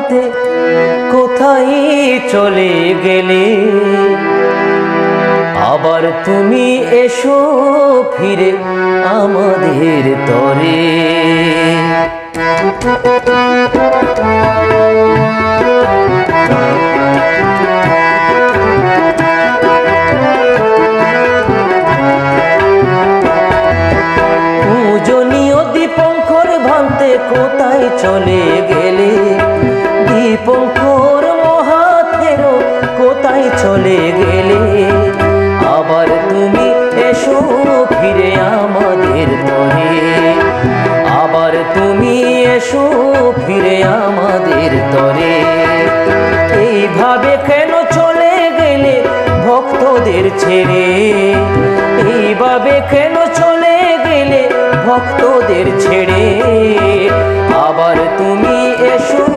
ভাঙতে কোথায় চলে গেলে? আবার তুমি এসো ফিরে আমাদের তরে। পূজনীয় দীপঙ্কর ভাঙতে কোথায় চলে গেলে? দীপঙ্কর মহাথেরো কোথায় চলে গেলে? আবার তুমি এসো ফিরে আমাদের তরে। আবার তুমি এসো ফিরে আমাদের তরে। এইভাবে কেন চলে গেলে ভক্তদের ছেড়ে? এইভাবে কেন চলে গেলে ভক্তদের ছেড়ে? আবার তুমি এসো।